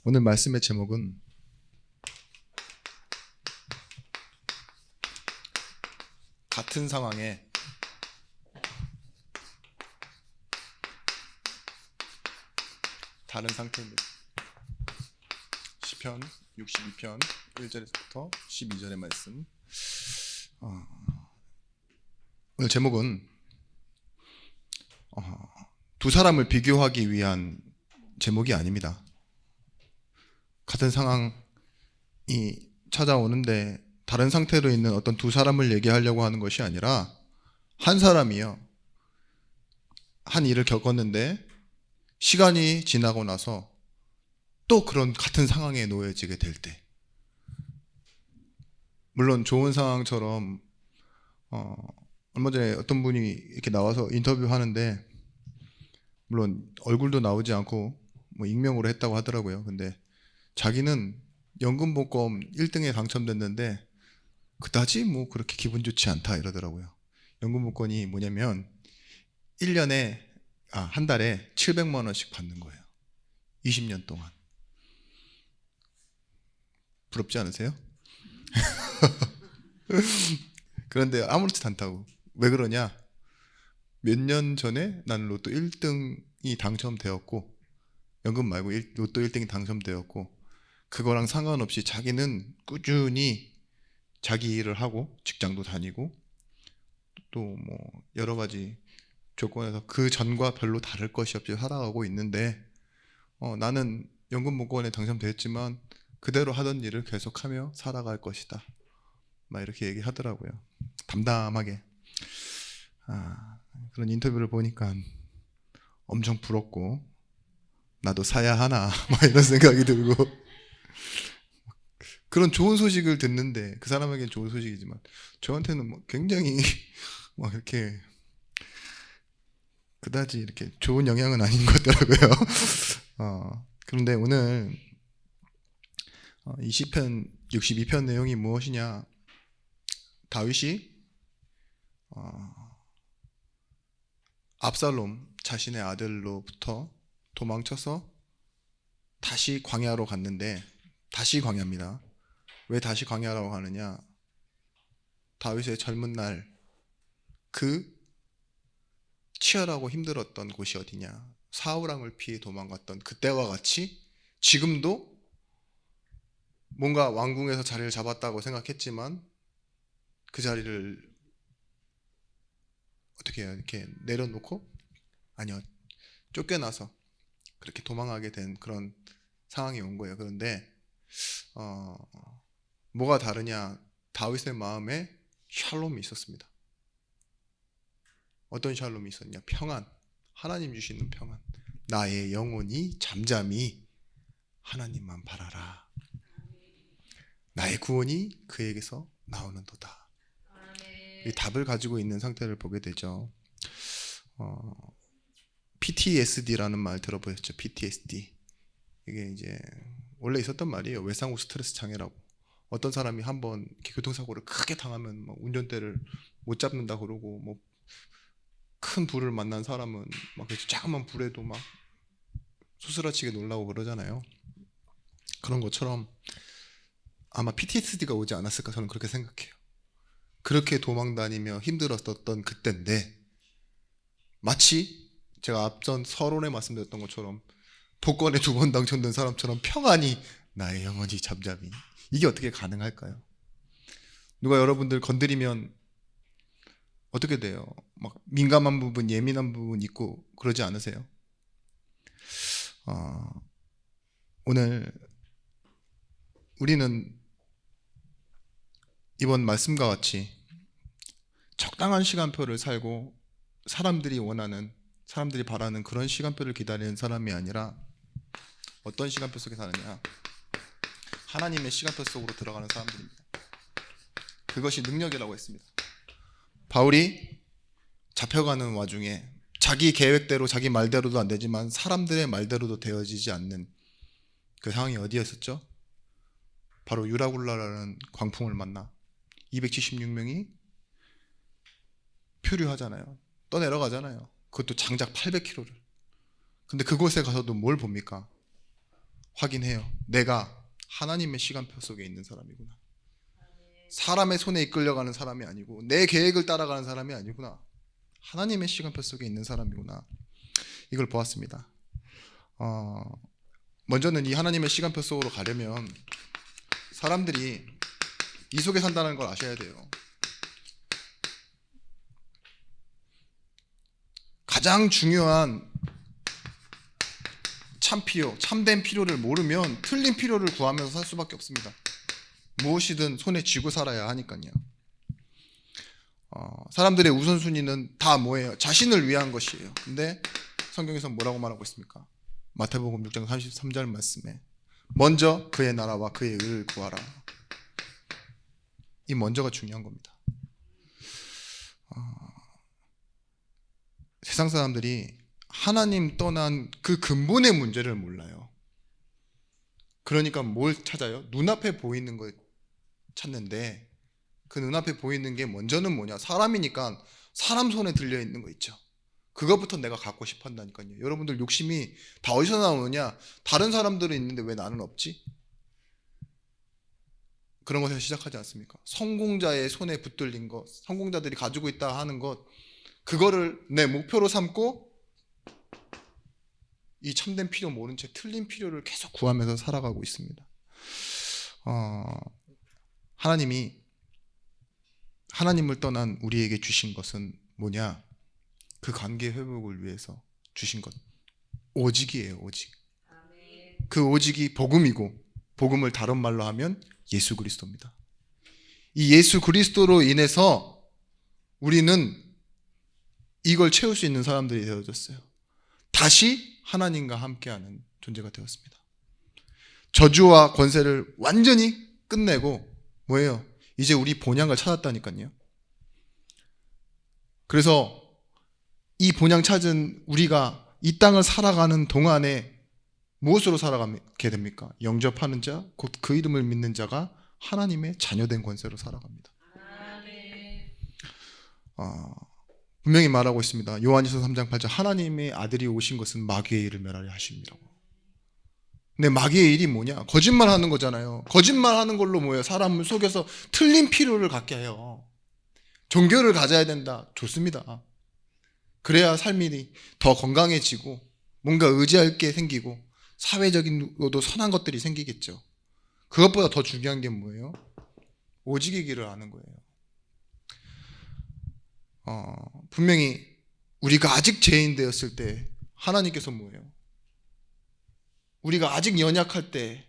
오늘 말씀의 제목은 같은 상황에 다른 상태입니다. 시편 62편 1절에서부터 12절의 말씀. 오늘 제목은 두 사람을 비교하기 위한 제목이 아닙니다. 같은 상황이 찾아오는데 다른 상태로 있는 어떤 두 사람을 얘기하려고 하는 것이 아니라 한 사람이요, 한 일을 겪었는데 시간이 지나고 나서 또 그런 같은 상황에 놓여지게 될 때, 물론 좋은 상황처럼 얼마 전에 어떤 분이 이렇게 나와서 인터뷰하는데, 물론 얼굴도 나오지 않고 뭐 익명으로 했다고 하더라고요. 근데 자기는 연금복권 1등에 당첨됐는데 그다지 뭐 그렇게 기분 좋지 않다 이러더라고요. 연금복권이 뭐냐면 1년에 한 달에 700만 원씩 받는 거예요. 20년 동안. 부럽지 않으세요? 그런데 아무렇지도 않다고. 왜 그러냐? 몇 년 전에 나는 로또 1등이 당첨되었고, 연금 말고 로또 1등이 당첨되었고, 그거랑 상관없이 자기는 꾸준히 자기 일을 하고 직장도 다니고 또 뭐 여러 가지 조건에서 그 전과 별로 다를 것이 없이 살아가고 있는데, 나는 연금복권에 당첨됐지만 그대로 하던 일을 계속하며 살아갈 것이다, 막 이렇게 얘기하더라고요. 담담하게. 그런 인터뷰를 보니까 엄청 부럽고 나도 사야 하나 막 이런 생각이 들고, 그런 좋은 소식을 듣는데 그 사람에겐 좋은 소식이지만 저한테는 뭐 굉장히 막 이렇게 그다지 이렇게 좋은 영향은 아닌 것 같더라고요. 그런데 오늘 이 시편 62편 내용이 무엇이냐? 다윗이 압살롬 자신의 아들로부터 도망쳐서 다시 광야로 갔는데, 다시 광야입니다. 왜 다시 광야라고 하느냐? 다윗의 젊은 날 그 치열하고 힘들었던 곳이 어디냐? 사울 왕을 피해 도망갔던 그때와 같이 지금도 뭔가 왕궁에서 자리를 잡았다고 생각했지만 그 자리를 어떻게 해요? 이렇게 내려놓고, 아니요, 쫓겨나서 그렇게 도망하게 된 그런 상황이 온 거예요. 그런데 뭐가 다르냐? 다윗의 마음에 샬롬이 있었습니다. 어떤 샬롬이 있었냐? 평안. 하나님 주시는 평안. 나의 영혼이 잠잠히 하나님만 바라라. 나의 구원이 그에게서 나오는도다. 이 답을 가지고 있는 상태를 보게 되죠. PTSD라는 말 들어보셨죠? PTSD. 이게 이제 원래 있었던 말이에요. 외상 후 스트레스 장애라고. 어떤 사람이 한번 교통사고를 크게 당하면 막 운전대를 못 잡는다 그러고, 뭐 큰 불을 만난 사람은 막 작은 불에도 막 수스라치게 놀라고 그러잖아요. 그런 것처럼 아마 PTSD가 오지 않았을까, 저는 그렇게 생각해요. 그렇게 도망다니며 힘들었었던 그때인데, 마치 제가 앞전 서론에 말씀드렸던 것처럼 복권에 2번 당첨된 사람처럼 평안히 나의 영혼이 잠잠히. 이게 어떻게 가능할까요? 누가 여러분들 건드리면 어떻게 돼요? 막 민감한 부분, 예민한 부분 있고 그러지 않으세요? 오늘 우리는 이번 말씀과 같이 적당한 시간표를 살고 사람들이 원하는, 사람들이 바라는 그런 시간표를 기다리는 사람이 아니라 어떤 시간표 속에 사느냐? 하나님의 시간표 속으로 들어가는 사람들입니다. 그것이 능력이라고 했습니다. 바울이 잡혀가는 와중에 자기 계획대로 자기 말대로도 안 되지만 사람들의 말대로도 되어지지 않는 그 상황이 어디였었죠? 바로 유라굴라라는 광풍을 만나 276명이 표류하잖아요. 떠내려가잖아요. 그것도 장작 800km를. 근데 그곳에 가서도 뭘 봅니까? 확인해요. 내가 하나님의 시간표 속에 있는 사람이구나. 사람의 손에 이끌려가는 사람이 아니고 내 계획을 따라가는 사람이 아니구나. 하나님의 시간표 속에 있는 사람이구나. 이걸 보았습니다. 먼저는 이 하나님의 시간표 속으로 가려면 사람들이 이 속에 산다는 걸 아셔야 돼요. 가장 중요한 참 필요, 참된 필요를 모르면 틀린 필요를 구하면서 살 수밖에 없습니다. 무엇이든 손에 쥐고 살아야 하니까요. 사람들의 우선순위는 다 뭐예요? 자신을 위한 것이에요. 근데 성경에서 뭐라고 말하고 있습니까? 마태복음 6장 33절 말씀에 먼저 그의 나라와 그의 의를 구하라. 이 먼저가 중요한 겁니다. 세상 사람들이 하나님 떠난 그 근본의 문제를 몰라요. 그러니까 뭘 찾아요? 눈앞에 보이는 걸 찾는데 그 눈앞에 보이는 게 먼저는 뭐냐? 사람이니까 사람 손에 들려 있는 거 있죠. 그것부터 내가 갖고 싶어 한다니까요. 여러분들 욕심이 다 어디서 나오느냐? 다른 사람들은 있는데 왜 나는 없지? 그런 것에서 시작하지 않습니까? 성공자의 손에 붙들린 것, 성공자들이 가지고 있다 하는 것, 그거를 내 목표로 삼고 이 참된 필요 모른 채 틀린 필요를 계속 구하면서 살아가고 있습니다. 하나님이 하나님을 떠난 우리에게 주신 것은 뭐냐? 그 관계 회복을 위해서 주신 것 오직이에요. 오직. 그 오직이 복음이고 복음을 다른 말로 하면 예수 그리스도입니다. 이 예수 그리스도로 인해서 우리는 이걸 채울 수 있는 사람들이 되어졌어요. 다시 하나님과 함께하는 존재가 되었습니다. 저주와 권세를 완전히 끝내고 뭐예요? 이제 우리 본향을 찾았다니까요. 그래서 이 본향 찾은 우리가 이 땅을 살아가는 동안에 무엇으로 살아가게 됩니까? 영접하는 자, 곧 그 이름을 믿는 자가 하나님의 자녀된 권세로 살아갑니다. 분명히 말하고 있습니다. 요한일서 3장 8절 하나님의 아들이 오신 것은 마귀의 일을 멸하려 하심이라고. 근데 마귀의 일이 뭐냐? 거짓말하는 거잖아요. 거짓말하는 걸로 뭐예요? 사람을 속여서 틀린 필요를 갖게 해요. 종교를 가져야 된다. 좋습니다. 그래야 삶이 더 건강해지고 뭔가 의지할 게 생기고 사회적인 것도 선한 것들이 생기겠죠. 그것보다 더 중요한 게 뭐예요? 오직의 길을 아는 거예요. 분명히 우리가 아직 죄인 되었을 때 하나님께서 뭐예요? 우리가 아직 연약할 때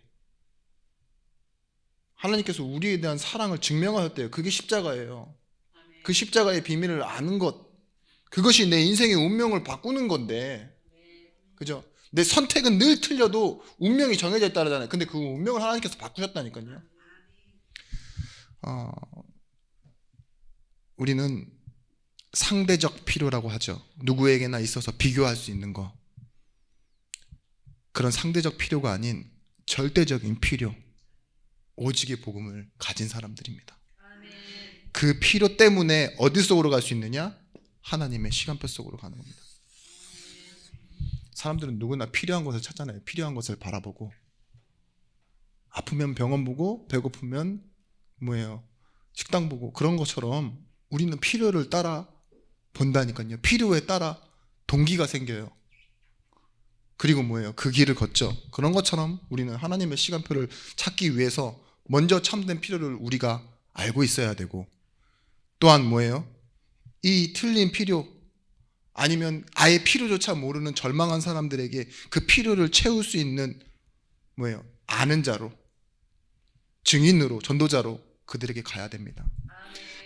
하나님께서 우리에 대한 사랑을 증명하셨대요. 그게 십자가예요. 그 십자가의 비밀을 아는 것, 그것이 내 인생의 운명을 바꾸는 건데, 그죠? 내 선택은 늘 틀려도 운명이 정해져 있다잖아요. 근데 그 운명을 하나님께서 바꾸셨다니까요. 우리는 상대적 필요라고 하죠. 누구에게나 있어서 비교할 수 있는 거. 그런 상대적 필요가 아닌 절대적인 필요, 오직의 복음을 가진 사람들입니다. 그 필요 때문에 어디 속으로 갈 수 있느냐? 하나님의 시간표 속으로 가는 겁니다. 사람들은 누구나 필요한 것을 찾잖아요. 필요한 것을 바라보고, 아프면 병원 보고, 배고프면 뭐예요? 식당 보고. 그런 것처럼 우리는 필요를 따라 본다니까요. 필요에 따라 동기가 생겨요. 그리고 뭐예요? 그 길을 걷죠. 그런 것처럼 우리는 하나님의 시간표를 찾기 위해서 먼저 참된 필요를 우리가 알고 있어야 되고, 또한 뭐예요? 이 틀린 필요, 아니면 아예 필요조차 모르는 절망한 사람들에게 그 필요를 채울 수 있는 뭐예요? 아는 자로, 증인으로, 전도자로 그들에게 가야 됩니다.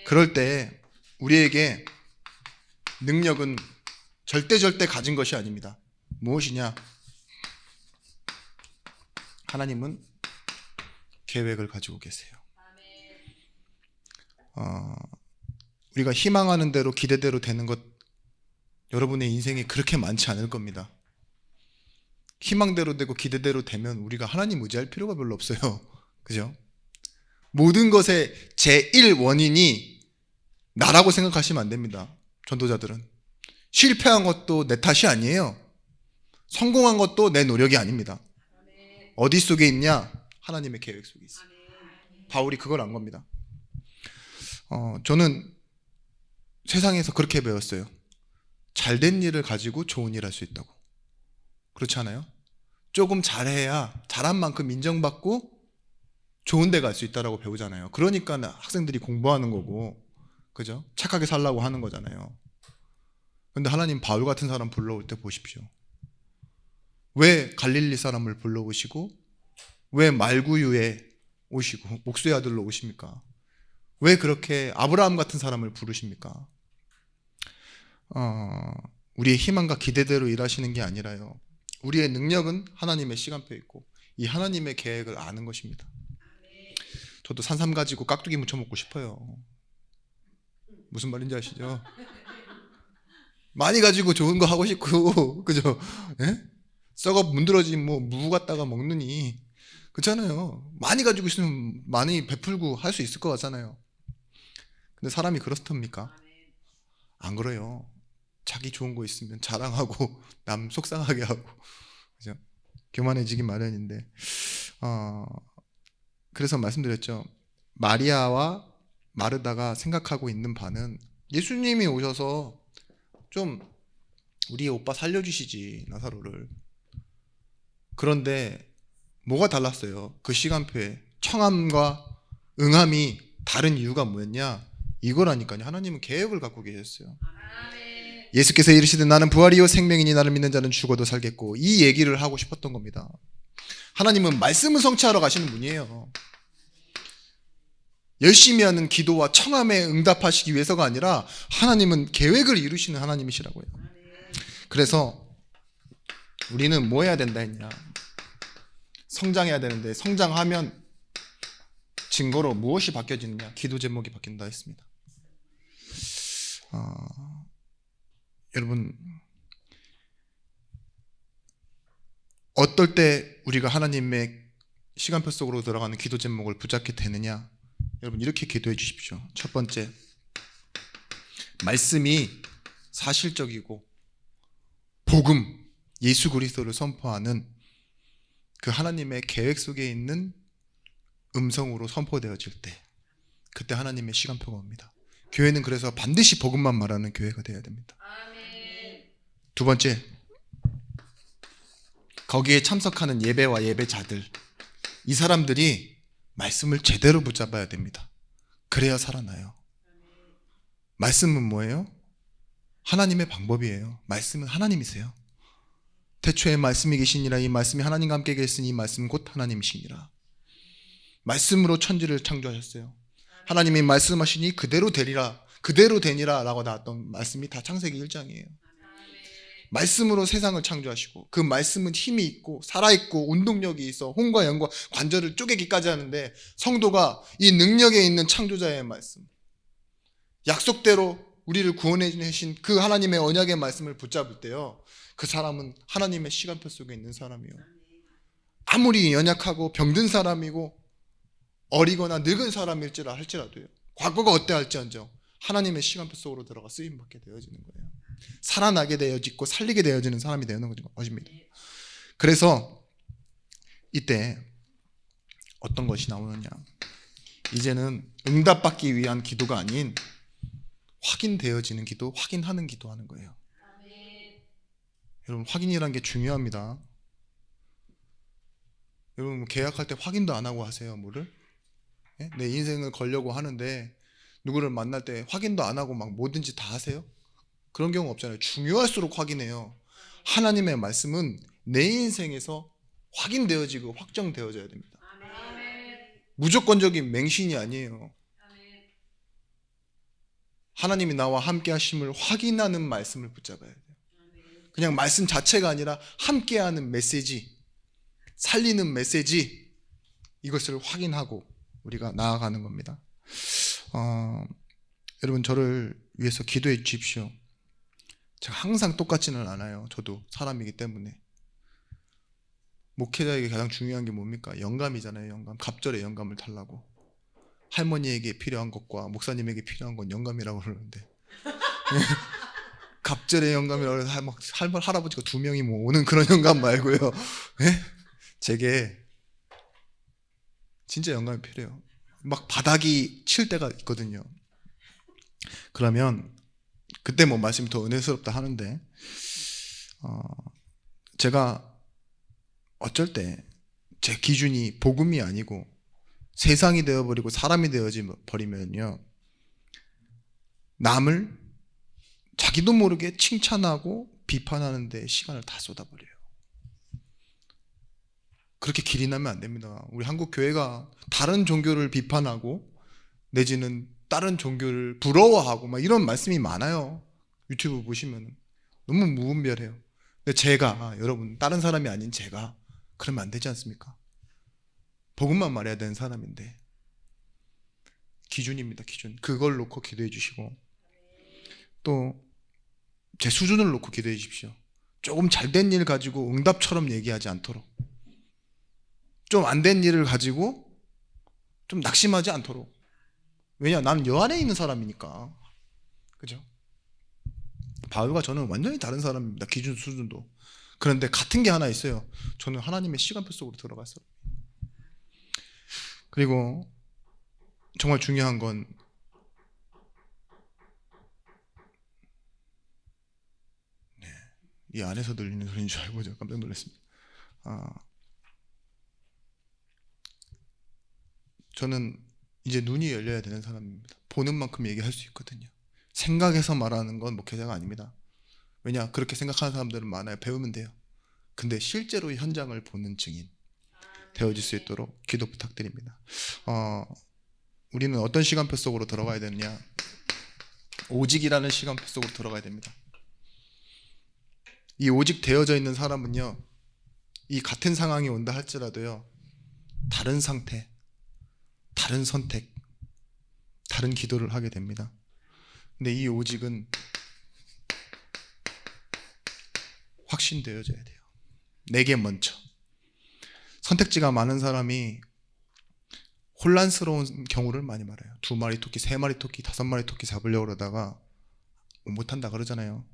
그럴 때 우리에게 능력은 절대 가진 것이 아닙니다. 무엇이냐? 하나님은 계획을 가지고 계세요. 우리가 희망하는 대로 기대대로 되는 것, 여러분의 인생이 그렇게 많지 않을 겁니다. 희망대로 되고 기대대로 되면 우리가 하나님 의지할 필요가 별로 없어요. 그죠? 모든 것의 제1 원인이 나라고 생각하시면 안 됩니다. 전도자들은 실패한 것도 내 탓이 아니에요. 성공한 것도 내 노력이 아닙니다. 어디 속에 있냐? 하나님의 계획 속에 있어요. 바울이 그걸 안 겁니다. 저는 세상에서 그렇게 배웠어요. 잘된 일을 가지고 좋은 일 할 수 있다고. 그렇지 않아요? 조금 잘해야 잘한 만큼 인정받고 좋은 데 갈 수 있다라고 배우잖아요. 그러니까 학생들이 공부하는 거고, 그죠? 착하게 살라고 하는 거잖아요. 근데 하나님 바울 같은 사람 불러올 때 보십시오. 왜 갈릴리 사람을 불러오시고 왜 말구유에 오시고 목수의 아들로 오십니까? 왜 그렇게 아브라함 같은 사람을 부르십니까? 우리의 희망과 기대대로 일하시는 게 아니라요. 우리의 능력은 하나님의 시간표에 있고 이 하나님의 계획을 아는 것입니다. 저도 산삼 가지고 깍두기 무쳐 먹고 싶어요. 무슨 말인지 아시죠? 많이 가지고 좋은 거 하고 싶고, 그죠? 예? 썩어 문드러진 무 갖다가 먹느니, 그렇잖아요. 많이 가지고 있으면 많이 베풀고 할 수 있을 것 같잖아요. 근데 사람이 그렇답니까? 안 그래요. 자기 좋은 거 있으면 자랑하고 남 속상하게 하고, 그죠? 교만해지기 마련인데, 그래서 말씀드렸죠. 마리아와 마르다가 생각하고 있는 바는 예수님이 오셔서 좀 우리 오빠 살려주시지, 나사로를. 그런데 뭐가 달랐어요? 그 시간표에 청함과 응함이 다른 이유가 뭐였냐? 이거라니까요. 하나님은 계획을 갖고 계셨어요. 예수께서 이르시되 나는 부활이요 생명이니 나를 믿는 자는 죽어도 살겠고, 이 얘기를 하고 싶었던 겁니다. 하나님은 말씀을 성취하러 가시는 분이에요. 열심히 하는 기도와 청함에 응답하시기 위해서가 아니라 하나님은 계획을 이루시는 하나님이시라고요. 그래서 우리는 뭐 해야 된다 했냐? 성장해야 되는데, 성장하면 증거로 무엇이 바뀌어지느냐? 기도 제목이 바뀐다 했습니다. 여러분, 어떨 때 우리가 하나님의 시간표 속으로 들어가는 기도 제목을 붙잡게 되느냐? 여러분, 이렇게 기도해 주십시오. 첫 번째, 말씀이 사실적이고 복음, 예수 그리스도를 선포하는 그 하나님의 계획 속에 있는 음성으로 선포되어질 때, 그때 하나님의 시간표가 옵니다. 교회는 그래서 반드시 복음만 말하는 교회가 되어야 됩니다. 두 번째, 거기에 참석하는 예배와 예배자들, 이 사람들이 말씀을 제대로 붙잡아야 됩니다. 그래야 살아나요. 말씀은 뭐예요? 하나님의 방법이에요. 말씀은 하나님이세요. 태초에 말씀이 계시니라, 이 말씀이 하나님과 함께 계시니 이 말씀은 곧 하나님이시니라. 말씀으로 천지를 창조하셨어요. 하나님이 말씀하시니 그대로 되리라, 그대로 되니라 라고 나왔던 말씀이 다 창세기 1장이에요. 말씀으로 세상을 창조하시고, 그 말씀은 힘이 있고 살아있고 운동력이 있어 혼과 영과 관절을 쪼개기까지 하는데, 성도가 이 능력에 있는 창조자의 말씀, 약속대로 우리를 구원해 주신 그 하나님의 언약의 말씀을 붙잡을 때요, 그 사람은 하나님의 시간표 속에 있는 사람이요. 아무리 연약하고 병든 사람이고 어리거나 늙은 사람일지라 할지라도요, 과거가 어때할지언정 하나님의 시간표 속으로 들어가 쓰임받게 되어지는 거예요. 살아나게 되어지고 살리게 되어지는 사람이 되는 것입니다. 그래서 이때 어떤 것이 나오느냐, 이제는 응답받기 위한 기도가 아닌 확인되어지는 기도, 확인하는 기도하는 거예요. 여러분, 확인이라는 게 중요합니다. 여러분, 계약할 때 확인도 안 하고 하세요? 뭐를? 내 인생을 걸려고 하는데 누구를 만날 때 확인도 안 하고 막 뭐든지 다 하세요? 그런 경우 없잖아요. 중요할수록 확인해요. 하나님의 말씀은 내 인생에서 확인되어지고 확정되어져야 됩니다. 무조건적인 맹신이 아니에요. 하나님이 나와 함께 하심을 확인하는 말씀을 붙잡아야 돼요. 그냥 말씀 자체가 아니라 함께하는 메시지, 살리는 메시지, 이것을 확인하고 우리가 나아가는 겁니다. 여러분, 저를 위해서 기도해 주십시오. 제가 항상 똑같지는 않아요. 저도 사람이기 때문에. 목회자에게 가장 중요한 게 뭡니까? 영감이잖아요. 영감. 갑절에 영감을 달라고. 할머니에게 필요한 것과 목사님에게 필요한 건 영감이라고 그러는데 갑절의 영감이라고 해서 할아버지가 2명이 뭐 오는 그런 영감 말고요. 제게 진짜 영감이 필요해요. 막 바닥이 칠 때가 있거든요. 그러면 그때 뭐 말씀이 더 은혜스럽다 하는데 제가 어쩔 때 제 기준이 복음이 아니고 세상이 되어버리고 사람이 되어지 버리면요, 남을 자기도 모르게 칭찬하고 비판하는 데 시간을 다 쏟아버려요. 그렇게 길이 나면 안 됩니다. 우리 한국 교회가 다른 종교를 비판하고 내지는 다른 종교를 부러워하고 막 이런 말씀이 많아요. 유튜브 보시면 너무 무분별해요. 근데 제가, 여러분, 다른 사람이 아닌 제가 그러면 안 되지 않습니까? 복음만 말해야 되는 사람인데. 기준입니다. 기준. 그걸 놓고 기도해 주시고, 또 제 수준을 놓고 기도해 주십시오. 조금 잘 된 일 가지고 응답처럼 얘기하지 않도록, 좀 안 된 일을 가지고 좀 낙심하지 않도록. 왜냐, 나는 여 안에 있는 사람이니까. 그죠? 바울과 저는 완전히 다른 사람입니다. 기준 수준도. 그런데 같은 게 하나 있어요. 저는 하나님의 시간표 속으로 들어갔어요. 그리고 정말 중요한 건, 이 안에서 들리는 소리인 줄 알고 제가 깜짝 놀랐습니다. 저는 이제 눈이 열려야 되는 사람입니다. 보는 만큼 얘기할 수 있거든요. 생각해서 말하는 건 목회자가 아닙니다. 왜냐, 그렇게 생각하는 사람들은 많아요. 배우면 돼요. 근데 실제로 현장을 보는 증인 되어질 수 있도록 기도 부탁드립니다. 우리는 어떤 시간표 속으로 들어가야 되느냐? 오직이라는 시간표 속으로 들어가야 됩니다. 이 오직 되어져 있는 사람은요, 이 같은 상황이 온다 할지라도요, 다른 상태, 다른 선택, 다른 기도를 하게 됩니다. 근데 이 오직은 확신되어져야 돼요. 내게 먼저. 선택지가 많은 사람이 혼란스러운 경우를 많이 말해요. 2마리 토끼, 3마리 토끼, 5마리 토끼 잡으려고 그러다가 못한다 그러잖아요.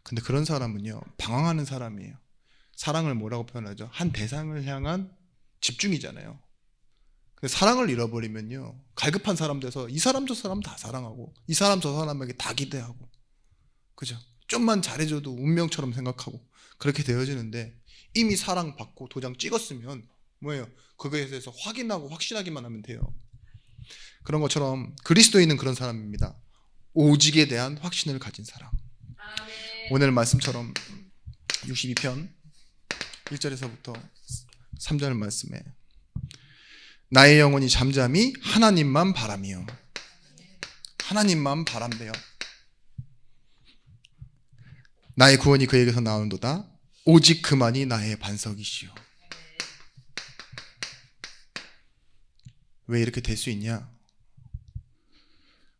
근데 그런 사람은요, 방황하는 사람이에요. 사랑을 뭐라고 표현하죠? 한 대상을 향한 집중이잖아요. 근데 사랑을 잃어버리면요, 갈급한 사람 돼서 이 사람 저 사람 다 사랑하고 이 사람 저 사람에게 다 기대하고, 그죠? 좀만 잘해줘도 운명처럼 생각하고 그렇게 되어지는데, 이미 사랑받고 도장 찍었으면 뭐예요? 그거에 대해서 확인하고 확신하기만 하면 돼요. 그런 것처럼 그리스도인은 그런 사람입니다. 오직에 대한 확신을 가진 사람. 오늘 말씀처럼 62편 1절에서부터 3절 말씀에, 나의 영혼이 잠잠히 하나님만 바라며, 하나님만 바람대요. 나의 구원이 그에게서 나오는도다. 오직 그만이 나의 반석이시오. 왜 이렇게 될 수 있냐?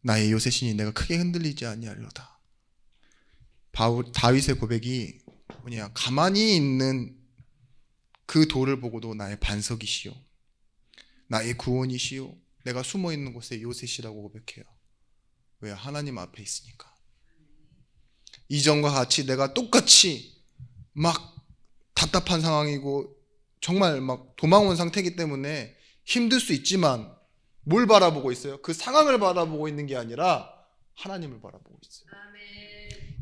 나의 요새신이 내가 크게 흔들리지 아니하리로다. 다윗의 고백이 뭐냐? 가만히 있는 그 돌을 보고도 나의 반석이시오, 나의 구원이시오, 내가 숨어 있는 곳에 요새시라고 고백해요. 왜? 하나님 앞에 있으니까. 이전과 같이 내가 똑같이 막 답답한 상황이고 정말 막 도망 온 상태이기 때문에 힘들 수 있지만 뭘 바라보고 있어요? 그 상황을 바라보고 있는 게 아니라 하나님을 바라보고 있어요.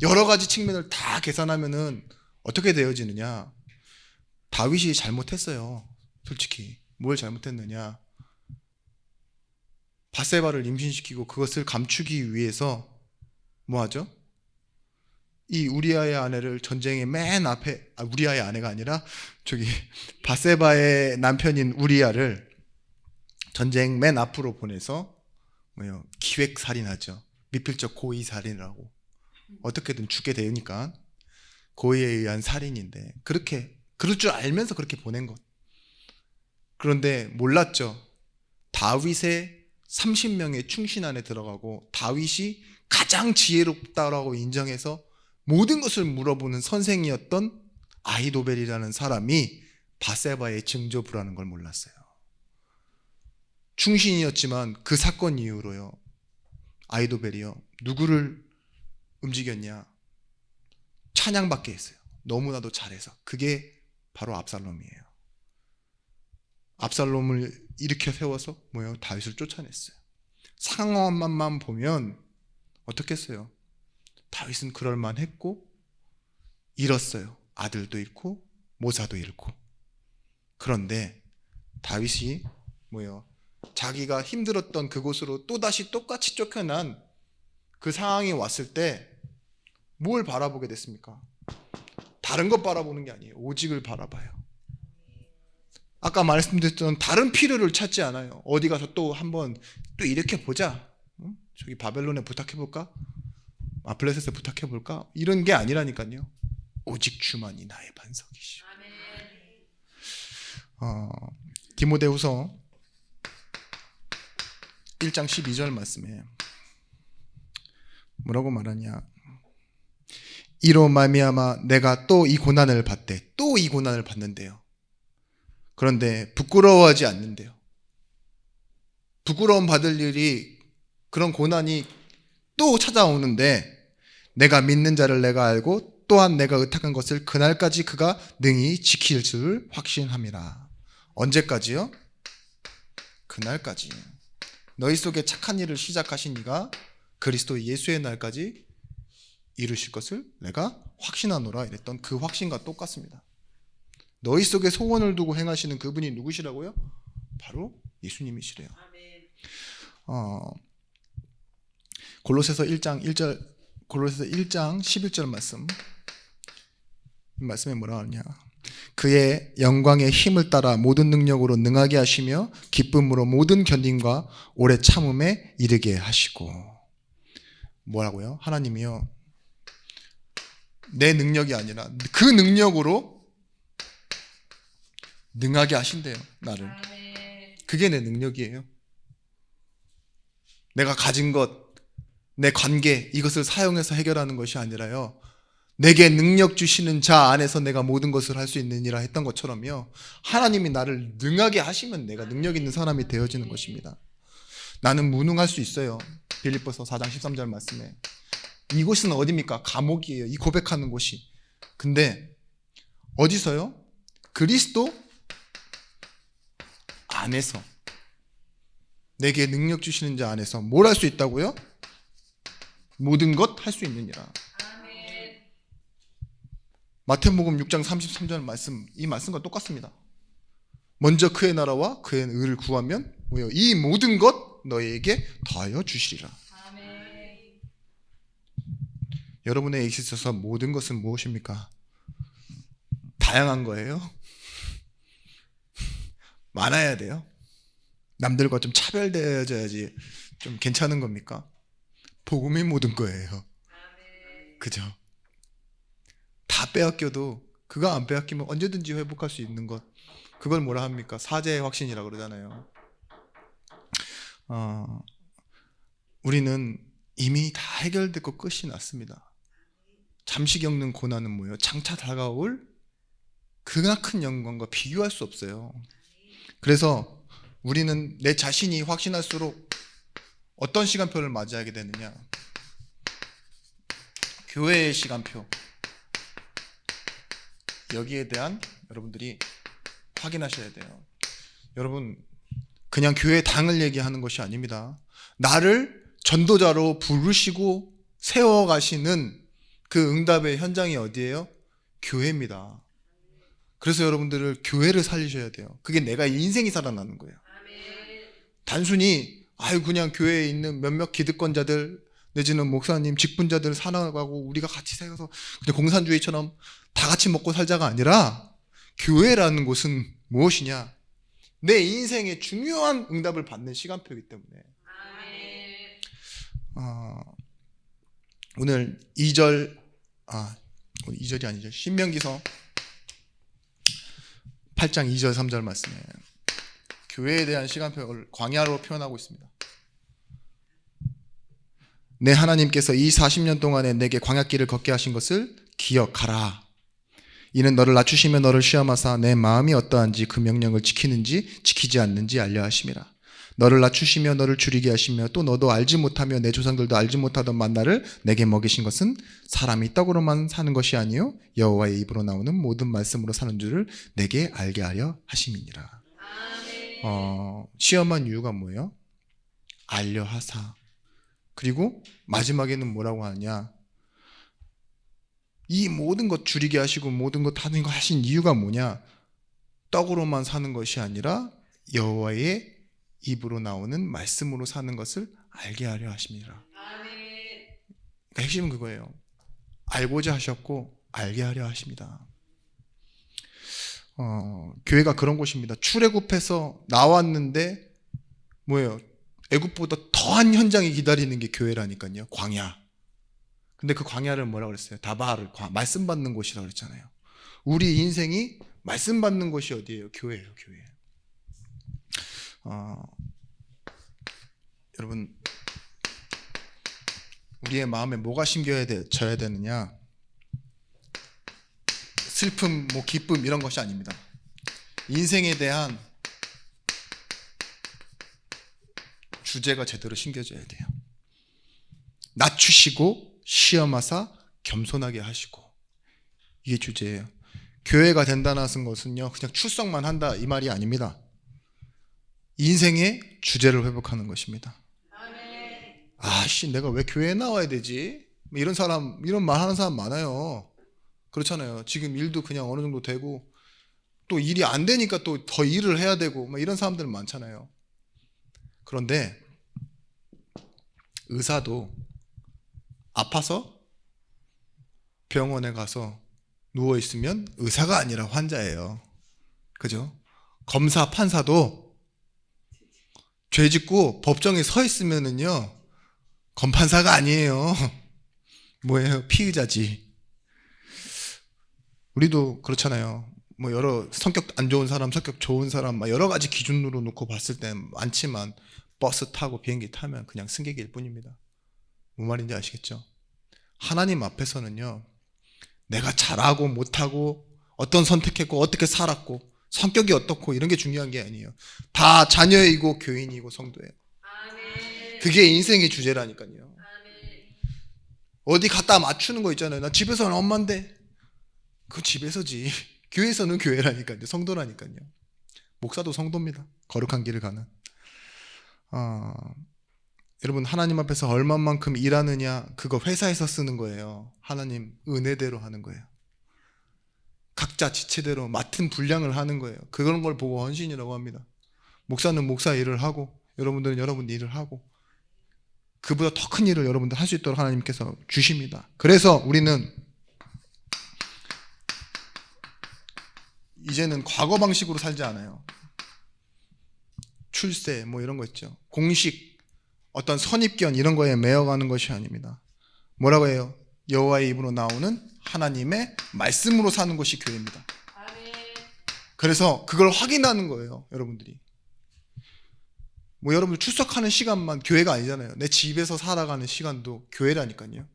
여러 가지 측면을 다 계산하면은 어떻게 되어지느냐? 다윗이 잘못했어요. 솔직히 뭘 잘못했느냐? 바세바를 임신시키고 그것을 감추기 위해서 뭐하죠? 이 우리아의 아내를 전쟁의 맨 앞에, 우리아의 아내가 아니라 저기 바세바의 남편인 우리아를 전쟁 맨 앞으로 보내서 뭐요? 기획살인하죠. 미필적 고의살인이라고. 어떻게든 죽게 되니까 고의에 의한 살인인데, 그렇게 그럴 줄 알면서 그렇게 보낸 것. 그런데 몰랐죠. 다윗의 30명의 충신 안에 들어가고 다윗이 가장 지혜롭다라고 인정해서 모든 것을 물어보는 선생이었던 아히도벨이라는 사람이 바세바의 증조부라는 걸 몰랐어요. 충신이었지만 그 사건 이후로요, 아히도벨이요, 누구를 움직였냐? 찬양받게 했어요. 너무나도 잘해서. 그게 바로 압살롬이에요. 압살롬을 일으켜 세워서 뭐예요? 다윗을 쫓아냈어요. 상황만 보면 어떻겠어요? 다윗은 그럴만했고 잃었어요. 아들도 잃고 모사도 잃고. 그런데 다윗이 뭐예요? 자기가 힘들었던 그곳으로 또다시 똑같이 쫓겨난 그 상황이 왔을 때 뭘 바라보게 됐습니까? 다른 것 바라보는 게 아니에요. 오직을 바라봐요. 아까 말씀드렸던 다른 필요를 찾지 않아요. 어디 가서 또 한번 또 이렇게 보자. 저기 바벨론에 부탁해볼까? 블레셋에 부탁해볼까? 이런 게 아니라니까요. 오직 주만이 나의 반석이시오. 디모데후서 1장 12절 말씀에 뭐라고 말하냐? 이로 말미암아 내가 또 이 고난을 받되 또 이 고난을 받는데요. 그런데 부끄러워하지 않는데요. 부끄러움 받을 일이 그런 고난이 또 찾아오는데 내가 믿는 자를 내가 알고 또한 내가 의탁한 것을 그날까지 그가 능히 지킬 줄 확신함이라. 언제까지요? 그날까지. 너희 속에 착한 일을 시작하신 이가 그리스도 예수의 날까지 이루실 것을 내가 확신하노라 이랬던 그 확신과 똑같습니다. 너희 속에 소원을 두고 행하시는 그분이 누구시라고요? 바로 예수님이시래요. 골로새서 1장 11절 말씀. 이 말씀에 뭐라 하느냐? 그의 영광의 힘을 따라 모든 능력으로 능하게 하시며 기쁨으로 모든 견딤과 오래 참음에 이르게 하시고. 뭐라고요? 하나님이요, 내 능력이 아니라 그 능력으로 능하게 하신대요. 나를. 그게 내 능력이에요. 내가 가진 것, 내 관계, 이것을 사용해서 해결하는 것이 아니라요, 내게 능력 주시는 자 안에서 내가 모든 것을 할 수 있느니라 했던 것처럼요, 하나님이 나를 능하게 하시면 내가 능력 있는 사람이 되어지는 것입니다. 나는 무능할 수 있어요. 빌립보서 4장 13절 말씀에. 이곳은 어디입니까? 감옥이에요. 이 고백하는 곳이. 근데 어디서요? 그리스도 안에서, 내게 능력 주시는 자 안에서 뭘 할 수 있다고요? 모든 것 할 수 있느니라. 마태복음 6장 33절 말씀, 이 말씀과 똑같습니다. 먼저 그의 나라와 그의 의를 구하면 뭐예요? 이 모든 것 너희에게 더하여 주시리라. 여러분에게 있어서 모든 것은 무엇입니까? 다양한 거예요. 많아야 돼요. 남들과 좀 차별되어야지 좀 괜찮은 겁니까? 복음이 모든 거예요. 그죠? 다 빼앗겨도 그거 안 빼앗기면 언제든지 회복할 수 있는 것, 그걸 뭐라 합니까? 사제의 확신이라고 그러잖아요. 우리는 이미 다 해결됐고 끝이 났습니다. 잠시 겪는 고난은 뭐예요? 장차 다가올 그나 큰 영광과 비교할 수 없어요. 그래서 우리는 내 자신이 확신할수록 어떤 시간표를 맞이하게 되느냐? 교회의 시간표. 여기에 대한 여러분들이 확인하셔야 돼요. 여러분, 그냥 교회 당을 얘기하는 것이 아닙니다. 나를 전도자로 부르시고 세워가시는 그 응답의 현장이 어디예요? 교회입니다. 그래서 여러분들을 교회를 살리셔야 돼요. 그게 내가 인생이 살아나는 거예요. 단순히 그냥 교회에 있는 몇몇 기득권자들 내지는 목사님, 직분자들 살아가고 우리가 같이 살아서 그냥 공산주의처럼 다 같이 먹고 살자가 아니라, 교회라는 곳은 무엇이냐? 내 인생의 중요한 응답을 받는 시간표이기 때문에. 오늘 2절이 아니죠. 신명기서 8장 2절 3절 말씀에 교회에 대한 시간표를 광야로 표현하고 있습니다. 내 하나님께서 이 40년 동안에 내게 광야길을 걷게 하신 것을 기억하라. 이는 너를 낮추시며 너를 시험하사 내 마음이 어떠한지 그 명령을 지키는지 지키지 않는지 알려 하심이라. 너를 낮추시며 너를 줄이게 하시며 또 너도 알지 못하며 내 조상들도 알지 못하던 만나를 내게 먹이신 것은 사람이 떡으로만 사는 것이 아니요 여호와의 입으로 나오는 모든 말씀으로 사는 줄을 내게 알게 하려 하심이니라. 아멘. 시험한 이유가 뭐예요? 알려하사. 그리고 마지막에는 뭐라고 하냐? 이 모든 것 줄이게 하시고 모든 것 하는 거 하신 이유가 뭐냐? 떡으로만 사는 것이 아니라 여호와의 입으로 나오는 말씀으로 사는 것을 알게 하려 하십니다. 그러니까 핵심은 그거예요. 알고자 하셨고 알게 하려 하십니다. 교회가 그런 곳입니다. 출애굽해서 나왔는데 뭐예요? 애굽보다 더한 현장이 기다리는 게 교회라니까요. 광야. 근데 그 광야를 뭐라고 그랬어요? 다바를 말씀 받는 곳이라고 그랬잖아요. 우리 인생이 말씀 받는 곳이 어디예요? 교회예요. 교회. 여러분, 우리의 마음에 뭐가 심겨져야 되느냐? 슬픔, 기쁨 이런 것이 아닙니다. 인생에 대한 주제가 제대로 심겨져야 돼요. 낮추시고 시험하사 겸손하게 하시고, 이게 주제예요. 교회가 된다는 것은요 그냥 출석만 한다 이 말이 아닙니다. 인생의 주제를 회복하는 것입니다. 내가 왜 교회에 나와야 되지? 이런 말 하는 사람 많아요. 그렇잖아요. 지금 일도 그냥 어느 정도 되고 또 일이 안 되니까 또 더 일을 해야 되고 이런 사람들 많잖아요. 그런데 의사도 아파서 병원에 가서 누워있으면 의사가 아니라 환자예요. 그죠? 검사, 판사도 죄 짓고 법정에 서 있으면은요 검판사가 아니에요. 뭐예요? 피의자지. 우리도 그렇잖아요. 여러 성격 안 좋은 사람, 성격 좋은 사람 여러 가지 기준으로 놓고 봤을 땐 많지만 버스 타고 비행기 타면 그냥 승객일 뿐입니다. 무슨 말인지 아시겠죠? 하나님 앞에서는요 내가 잘하고 못하고 어떤 선택했고 어떻게 살았고 성격이 어떻고 이런 게 중요한 게 아니에요. 다 자녀이고 교인이고 성도예요. 그게 인생의 주제라니까요. 어디 갖다 맞추는 거 있잖아요. 나 집에서는 엄마인데. 그건 집에서지. 교회에서는 교회라니까요. 성도라니까요. 목사도 성도입니다. 거룩한 길을 가는. 여러분, 하나님 앞에서 얼마만큼 일하느냐, 그거 회사에서 쓰는 거예요. 하나님 은혜대로 하는 거예요. 각자 지체대로 맡은 분량을 하는 거예요. 그런 걸 보고 헌신이라고 합니다. 목사는 목사 일을 하고 여러분들은 여러분 일을 하고 그보다 더 큰 일을 여러분들 할 수 있도록 하나님께서 주십니다. 그래서 우리는 이제는 과거 방식으로 살지 않아요. 출세 이런 거 있죠. 공식 어떤 선입견 이런 거에 매여가는 것이 아닙니다. 뭐라고 해요? 여호와의 입으로 나오는 하나님의 말씀으로 사는 것이 교회입니다. 그래서 그걸 확인하는 거예요. 여러분들이 여러분들 출석하는 시간만 교회가 아니잖아요. 내 집에서 살아가는 시간도 교회라니까요.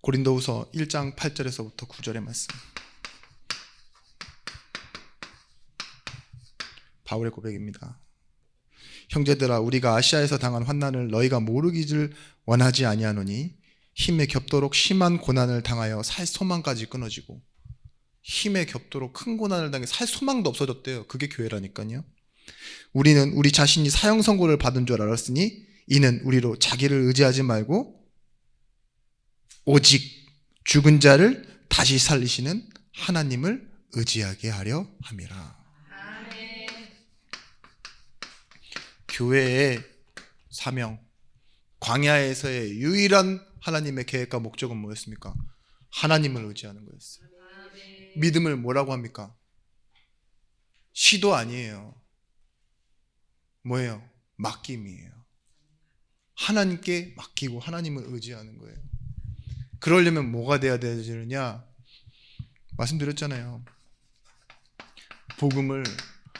고린도후서 1장 8절에서부터 9절의 말씀. 바울의 고백입니다. 형제들아, 우리가 아시아에서 당한 환난을 너희가 모르기를 원하지 아니하노니 힘에 겹도록 심한 고난을 당하여 살 소망까지 끊어지고, 힘에 겹도록 큰 고난을 당해 살 소망도 없어졌대요. 그게 교회라니까요. 우리는 우리 자신이 사형 선고를 받은 줄 알았으니 이는 우리로 자기를 의지하지 말고 오직 죽은 자를 다시 살리시는 하나님을 의지하게 하려 함이라. 교회의 사명, 광야에서의 유일한 하나님의 계획과 목적은 뭐였습니까? 하나님을 의지하는 거였어요. 믿음을 뭐라고 합니까? 시도 아니에요. 뭐예요? 맡김이에요. 하나님께 맡기고 하나님을 의지하는 거예요. 그러려면 뭐가 돼야 되느냐? 말씀드렸잖아요. 복음을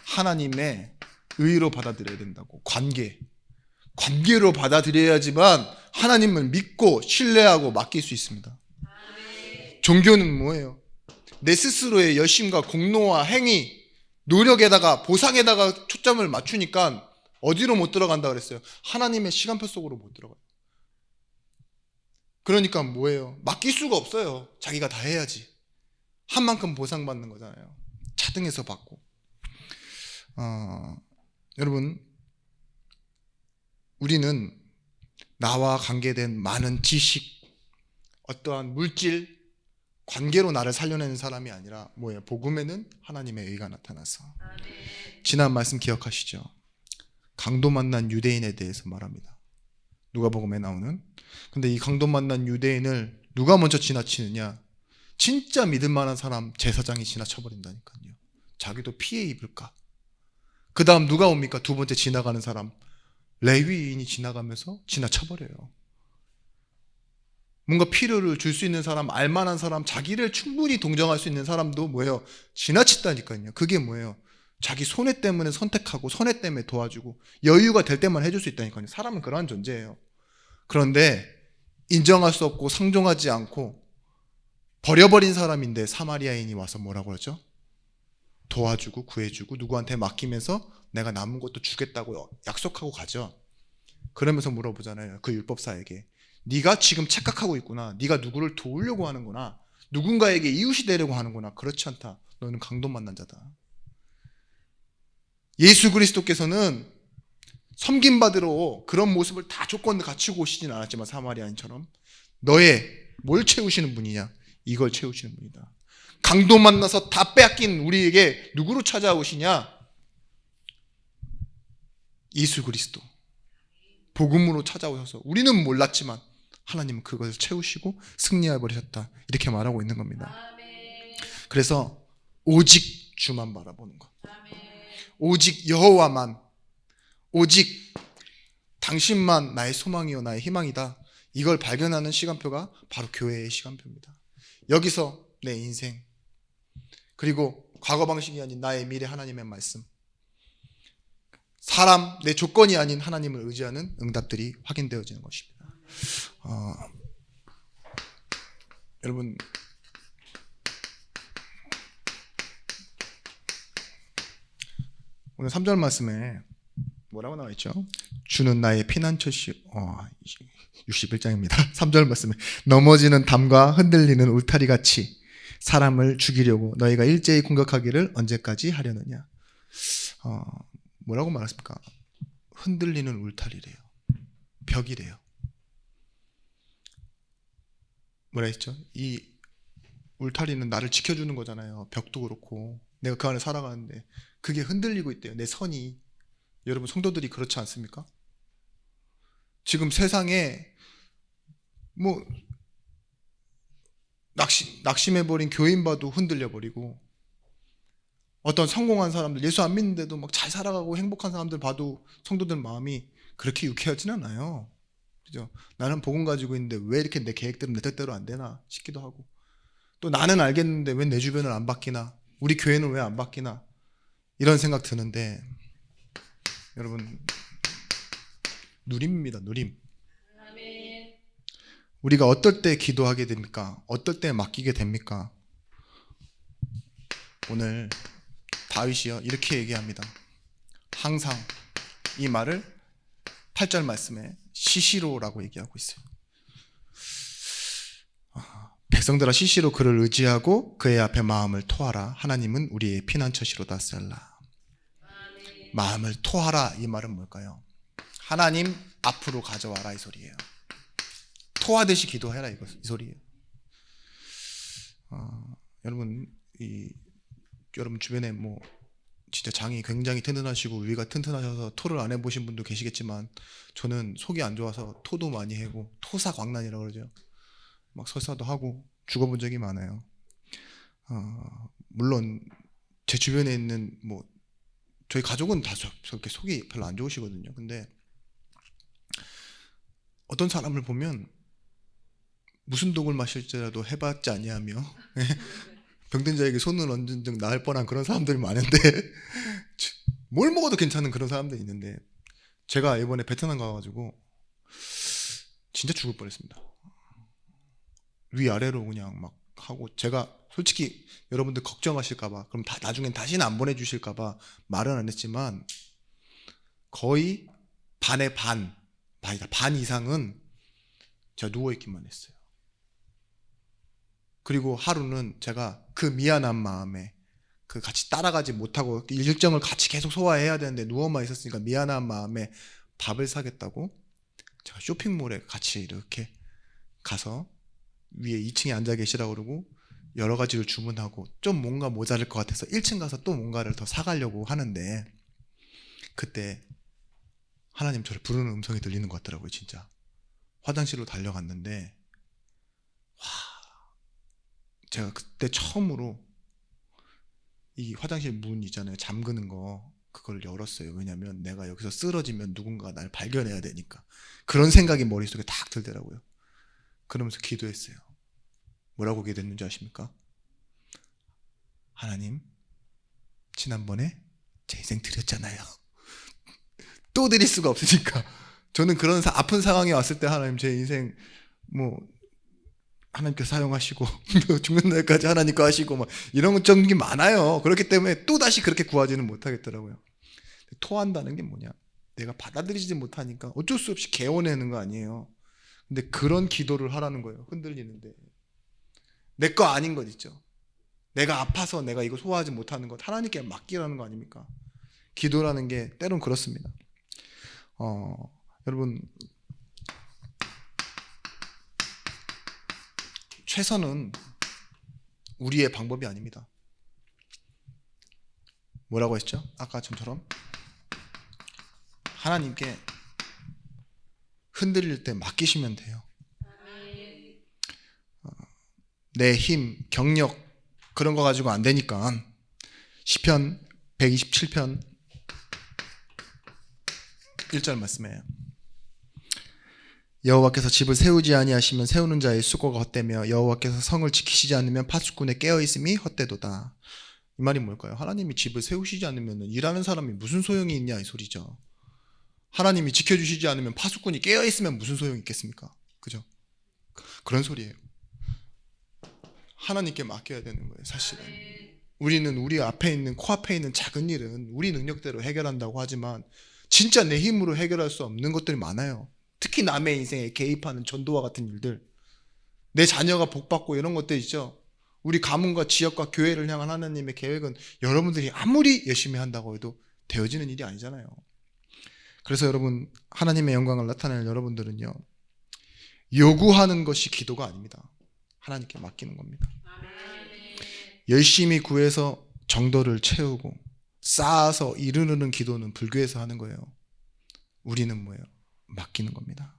하나님의 의로 받아들여야 된다고. 관계로 받아들여야지만 하나님을 믿고 신뢰하고 맡길 수 있습니다. 종교는 뭐예요? 내 스스로의 열심과 공로와 행위, 노력에다가 보상에다가 초점을 맞추니까 어디로 못 들어간다 그랬어요? 하나님의 시간표 속으로 못 들어가요. 그러니까 뭐예요? 맡길 수가 없어요. 자기가 다 해야지. 한 만큼 보상받는 거잖아요. 차등해서 받고. 여러분, 우리는 나와 관계된 많은 지식, 어떠한 물질, 관계로 나를 살려내는 사람이 아니라 뭐예요? 복음에는 하나님의 의가 나타나서. 지난 말씀 기억하시죠? 강도 만난 유대인에 대해서 말합니다. 누가복음에 나오는. 근데 이 강도 만난 유대인을 누가 먼저 지나치느냐? 진짜 믿을 만한 사람 제사장이 지나쳐버린다니까요. 자기도 피해 입을까? 그 다음 누가 옵니까? 두 번째 지나가는 사람 레위인이 지나가면서 지나쳐버려요. 뭔가 필요를 줄 수 있는 사람, 알만한 사람, 자기를 충분히 동정할 수 있는 사람도 뭐예요? 지나친다니까요. 그게 뭐예요? 자기 손해 때문에 선택하고 손해 때문에 도와주고 여유가 될 때만 해줄 수 있다니까요. 사람은 그러한 존재예요. 그런데 인정할 수 없고 상종하지 않고 버려버린 사람인데 사마리아인이 와서 뭐라고 하죠? 도와주고 구해주고 누구한테 맡기면서 내가 남은 것도 주겠다고 약속하고 가죠. 그러면서 물어보잖아요. 그 율법사에게. 네가 지금 착각하고 있구나. 네가 누구를 도우려고 하는구나. 누군가에게 이웃이 되려고 하는구나. 그렇지 않다. 너는 강도 만난 자다. 예수 그리스도께서는 섬김받으러 그런 모습을 다 조건을 갖추고 오시진 않았지만 사마리아인처럼 너의 뭘 채우시는 분이냐? 이걸 채우시는 분이다. 강도 만나서 다 빼앗긴 우리에게 누구로 찾아오시냐? 예수 그리스도. 복음으로 찾아오셔서 우리는 몰랐지만 하나님은 그것을 채우시고 승리해 버리셨다. 이렇게 말하고 있는 겁니다. 그래서 오직 주만 바라보는 것. 오직 여호와만, 오직 당신만 나의 소망이요 나의 희망이다. 이걸 발견하는 시간표가 바로 교회의 시간표입니다. 여기서 내 인생, 그리고 과거 방식이 아닌 나의 미래 하나님의 말씀, 사람, 내 조건이 아닌 하나님을 의지하는 응답들이 확인되어지는 것입니다. 여러분, 오늘 3절 말씀에 뭐라고 나와 있죠? 주는 나의 피난처시오. 61장입니다. 3절 말씀에 넘어지는 담과 흔들리는 울타리 같이 사람을 죽이려고 너희가 일제히 공격하기를 언제까지 하려느냐. 뭐라고 말했습니까? 흔들리는 울타리래요. 벽이래요. 뭐라 했죠? 이 울타리는 나를 지켜주는 거잖아요. 벽도 그렇고 내가 그 안에 살아가는데 그게 흔들리고 있대요. 내 선이. 여러분 성도들이 그렇지 않습니까? 지금 세상에 뭐 낙심해버린 교인 봐도 흔들려버리고 어떤 성공한 사람들, 예수 안 믿는데도 막 잘 살아가고 행복한 사람들 봐도 성도들 마음이 그렇게 유쾌하진 않아요. 그죠? 나는 복음 가지고 있는데 왜 이렇게 내 계획대로 내 뜻대로 안 되나 싶기도 하고, 또 나는 알겠는데 왜 내 주변을 안 바뀌나, 우리 교회는 왜 안 바뀌나, 이런 생각 드는데 여러분, 누림입니다. 누림. 우리가 어떨 때 기도하게 됩니까? 어떨 때 맡기게 됩니까? 오늘 다윗이요 이렇게 얘기합니다. 항상 이 말을 8절 말씀에 시시로라고 얘기하고 있어요. 백성들아 시시로 그를 의지하고 그의 앞에 마음을 토하라. 하나님은 우리의 피난처시로다. 셀라. 마음을 토하라, 이 말은 뭘까요? 하나님 앞으로 가져와라, 이 소리예요. 토하듯이 기도해라, 이 소리예요. 여러분, 여러분 주변에 뭐 진짜 장이 굉장히 튼튼하시고 위가 튼튼하셔서 토를 안 해보신 분도 계시겠지만, 저는 속이 안 좋아서 토도 많이 해고 토사광난이라고 그러죠. 막 설사도 하고 죽어본 적이 많아요. 물론 제 주변에 있는 뭐 저희 가족은 다 저렇게 속이 별로 안 좋으시거든요. 근데 어떤 사람을 보면 무슨 독을 마실지라도 해봤지 아니하며 병든 자에게 손을 얹은 즉 나을 뻔한 그런 사람들이 많은데 뭘 먹어도 괜찮은 그런 사람들이 있는데, 제가 이번에 베트남 가가지고 진짜 죽을 뻔했습니다. 위아래로 그냥 막 하고, 제가 솔직히 여러분들 걱정하실까봐, 그럼 나중엔 다시는 안 보내주실까봐 말은 안 했지만 거의 반의 반 이상은 제가 누워있기만 했어요. 그리고 하루는 제가 그 미안한 마음에 그 같이 따라가지 못하고 일정을 같이 계속 소화해야 되는데 누워만 있었으니까 미안한 마음에 밥을 사겠다고 제가 쇼핑몰에 같이 이렇게 가서 위에 2층에 앉아 계시라고 그러고 여러 가지를 주문하고 좀 뭔가 모자랄 것 같아서 1층 가서 또 뭔가를 더 사가려고 하는데 그때 하나님 저를 부르는 음성이 들리는 것 같더라고요. 진짜 화장실로 달려갔는데 와, 제가 그때 처음으로 이 화장실 문 있잖아요. 잠그는 거 그걸 열었어요. 왜냐면 내가 여기서 쓰러지면 누군가 날 발견해야 되니까. 그런 생각이 머릿속에 탁 들더라고요. 그러면서 기도했어요. 뭐라고 기도했는지 아십니까? 하나님, 지난번에 제 인생 드렸잖아요. 또 드릴 수가 없으니까. 저는 그런 아픈 상황이 왔을 때 하나님 제 인생 뭐 하나님께서 사용하시고 죽는 날까지 하나님 거 하시고 막 이런 적이 많아요. 그렇기 때문에 또 다시 그렇게 구하지는 못하겠더라고요. 토한다는 게 뭐냐? 내가 받아들이지 못하니까 어쩔 수 없이 개원내는 거 아니에요. 근데 그런 기도를 하라는 거예요. 흔들리는데 내 거 아닌 것 있죠. 내가 아파서 내가 이거 소화하지 못하는 것 하나님께 맡기라는 거 아닙니까? 기도라는 게 때론 그렇습니다. 여러분 최선은 우리의 방법이 아닙니다. 뭐라고 했죠? 아까처럼 하나님께 흔들릴 때 맡기시면 돼요. 내 힘, 경력 그런 거 가지고 안 되니까 시편 127편 1절 말씀이에요. 여호와께서 집을 세우지 아니하시면 세우는 자의 수고가 헛되며 여호와께서 성을 지키시지 않으면 파수꾼의 깨어있음이 헛되도다. 이 말이 뭘까요? 하나님이 집을 세우시지 않으면 일하는 사람이 무슨 소용이 있냐 이 소리죠. 하나님이 지켜주시지 않으면 파수꾼이 깨어있으면 무슨 소용이 있겠습니까? 그죠? 그런 소리예요. 하나님께 맡겨야 되는 거예요. 사실은 우리는 우리 앞에 있는 코앞에 있는 작은 일은 우리 능력대로 해결한다고 하지만 진짜 내 힘으로 해결할 수 없는 것들이 많아요. 특히 남의 인생에 개입하는 전도와 같은 일들, 내 자녀가 복받고 이런 것들 있죠. 우리 가문과 지역과 교회를 향한 하나님의 계획은 여러분들이 아무리 열심히 한다고 해도 되어지는 일이 아니잖아요. 그래서 여러분 하나님의 영광을 나타낼 여러분들은요, 요구하는 것이 기도가 아닙니다. 하나님께 맡기는 겁니다. 열심히 구해서 정도를 채우고 쌓아서 이루는 기도는 불교에서 하는 거예요. 우리는 뭐예요? 맡기는 겁니다.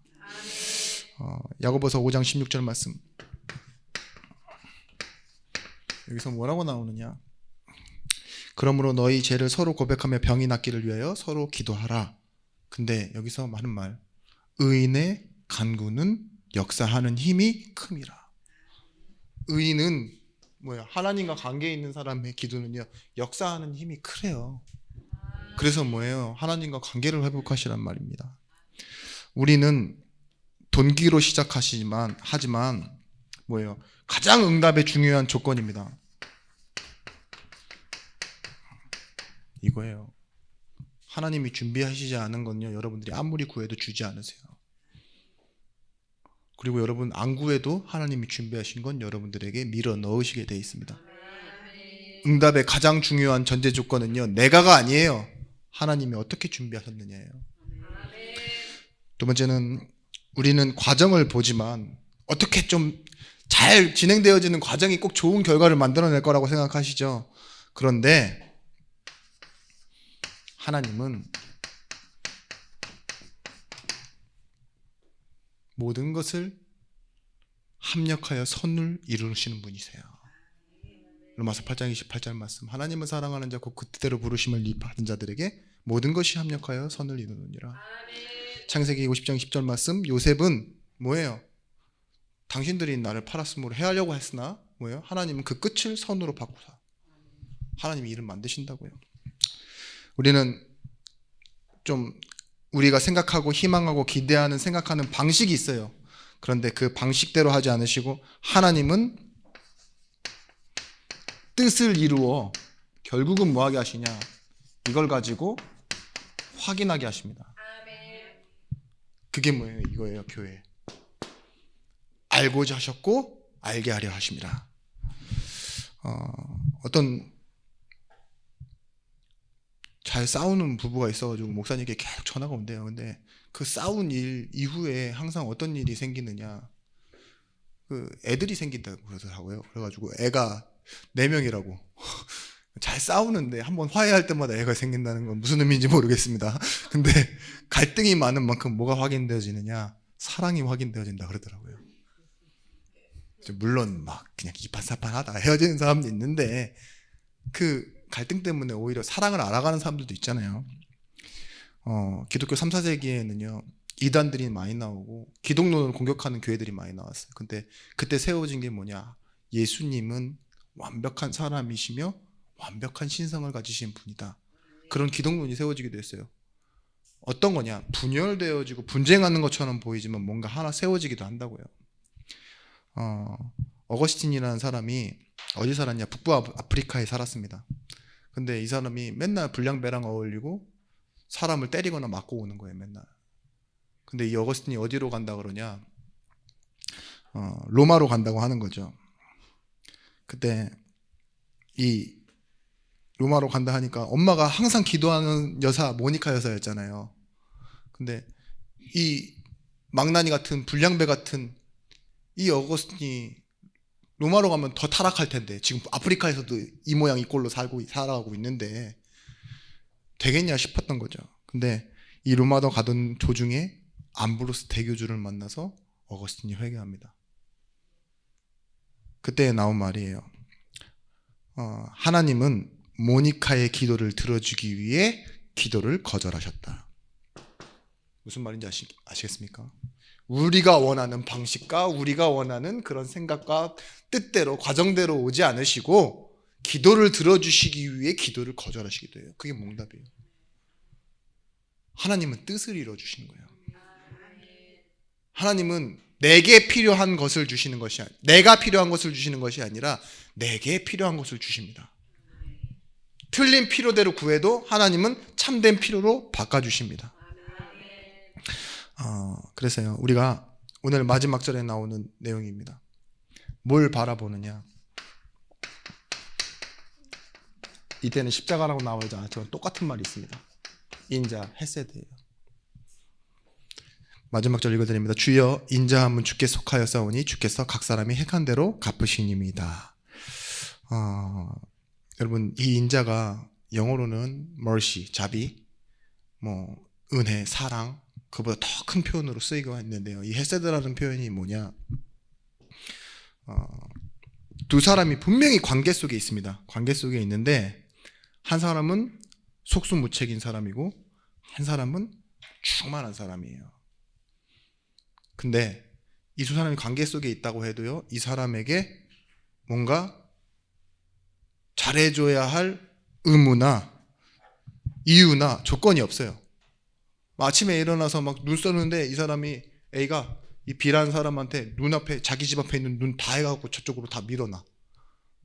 야고보서 5장 16절 말씀, 여기서 뭐라고 나오느냐? 그러므로 너희 죄를 서로 고백하며 병이 낫기를 위하여 서로 기도하라. 근데 여기서 많은 말, 의인의 간구는 역사하는 힘이 큼이라. 의인은 뭐야? 하나님과 관계에 있는 사람의 기도는요, 역사하는 힘이 크래요. 그래서 뭐예요? 하나님과 관계를 회복하시란 말입니다. 우리는 돈기로 하지만 뭐예요? 가장 응답의 중요한 조건입니다. 이거예요. 하나님이 준비하시지 않은 건요, 여러분들이 아무리 구해도 주지 않으세요. 그리고 여러분 안 구해도 하나님이 준비하신 건 여러분들에게 밀어 넣으시게 되어 있습니다. 응답의 가장 중요한 전제 조건은요, 내가가 아니에요. 하나님이 어떻게 준비하셨느냐예요. 두 번째는 우리는 과정을 보지만 어떻게 좀 잘 진행되어지는 과정이 꼭 좋은 결과를 만들어낼 거라고 생각하시죠. 그런데 하나님은 모든 것을 합력하여 선을 이루시는 분이세요. 로마서 8장 28절 말씀, 하나님을 사랑하는 자 곧 그때대로 부르심을 받은 자들에게 모든 것이 합력하여 선을 이루느니라. 창세기 50장 10절 말씀, 요셉은 뭐예요? 당신들이 나를 팔았으므로 해하려고 했으나 뭐예요? 하나님은 그 끝을 선으로 바꾸사 하나님이 일을 만드신다고요. 우리는 좀 우리가 생각하고 희망하고 기대하는 생각하는 방식이 있어요. 그런데 그 방식대로 하지 않으시고 하나님은 뜻을 이루어 결국은 뭐 하게 하시냐? 이걸 가지고 확인하게 하십니다. 그게 뭐예요? 이거예요. 교회. 알고자 하셨고 알게 하려 하십니다. 어떤 잘 싸우는 부부가 있어가지고 목사님께 계속 전화가 온대요. 근데 그 싸운 일 이후에 항상 어떤 일이 생기느냐, 그 애들이 생긴다고 그러더라고요. 그래가지고 애가 4명이라고. 잘 싸우는데 한번 화해할 때마다 애가 생긴다는 건 무슨 의미인지 모르겠습니다. 근데 갈등이 많은 만큼 뭐가 확인되어지느냐, 사랑이 확인되어진다 그러더라고요. 물론 막 그냥 이판사판하다 헤어지는 사람도 있는데 그 갈등 때문에 오히려 사랑을 알아가는 사람들도 있잖아요. 기독교 3, 4세기에는요 이단들이 많이 나오고 기독론을 공격하는 교회들이 많이 나왔어요. 근데 그때 세워진 게 뭐냐, 예수님은 완벽한 사람이시며 완벽한 신성을 가지신 분이다, 그런 기독론이 세워지기도 했어요. 어떤 거냐, 분열되어지고 분쟁하는 것처럼 보이지만 뭔가 하나 세워지기도 한다고요. 어거스틴이라는 사람이 어디 살았냐, 북부 아프리카에 살았습니다. 근데 이 사람이 맨날 불량배랑 어울리고 사람을 때리거나 맞고 오는 거예요, 맨날. 근데 이 어거스틴이 어디로 간다 그러냐, 로마로 간다고 하는 거죠. 그때 이 로마로 간다 하니까 엄마가 항상 기도하는 여사 모니카 여사였잖아요. 근데 이 망나니 같은 불량배 같은 이 어거스틴이 로마로 가면 더 타락할 텐데, 지금 아프리카에서도 이 모양 이 꼴로 살아가고 있는데 되겠냐 싶었던 거죠. 근데 이 로마로 가던 도중에 암브로스 대교주를 만나서 어거스틴이 회개합니다. 그때 나온 말이에요. 하나님은 모니카의 기도를 들어주기 위해 기도를 거절하셨다. 무슨 말인지 아시겠습니까? 우리가 원하는 방식과 우리가 원하는 그런 생각과 뜻대로 과정대로 오지 않으시고 기도를 들어주시기 위해 기도를 거절하시기도 해요. 그게 몽답이에요. 하나님은 뜻을 이루어주시는 거예요. 하나님은 내게 필요한 것을 주시는 것이 아니라, 내가 필요한 것을 주시는 것이 아니라 내게 필요한 것을 주십니다. 틀린 필요대로 구해도 하나님은 참된 필요로 바꿔주십니다. 그래서요, 우리가 오늘 마지막 절에 나오는 내용입니다. 뭘 바라보느냐. 이때는 십자가라고 나오지 않았지만 똑같은 말이 있습니다. 인자, 헤세드예요. 마지막 절 읽어드립니다. 주여, 인자함은 주께 속하였사오니 주께서 각 사람이 행한 대로 갚으시니이다. 여러분, 이 인자가 영어로는 mercy, 자비, 은혜, 사랑, 그보다 더 큰 표현으로 쓰이고 있는데요. 이 헤세드라는 표현이 뭐냐? 두 사람이 분명히 관계 속에 있습니다. 관계 속에 있는데 한 사람은 속수무책인 사람이고 한 사람은 충만한 사람이에요. 근데 이 두 사람이 관계 속에 있다고 해도요, 이 사람에게 뭔가 잘해줘야 할 의무나 이유나 조건이 없어요. 아침에 일어나서 막 눈 썼는데 이 사람이 A가 이 B라는 사람한테 눈앞에, 자기 집 앞에 있는 눈 다 해갖고 저쪽으로 다 밀어놔.